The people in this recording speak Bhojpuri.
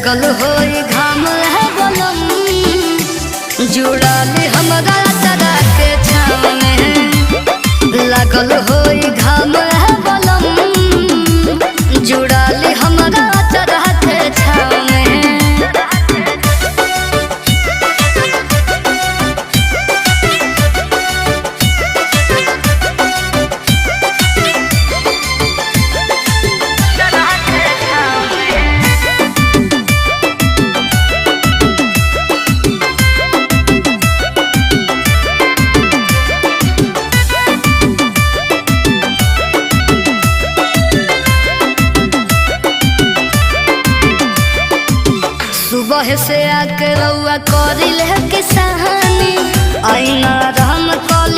लगल होई घाम है बनम जुड़ाली हमरा तरा के छाव में लगल होई घाम है बनम जुड़ाली हमरा तरा के छाव में। सुबह से आके रउआ करिल है किसानी आईना रहम कली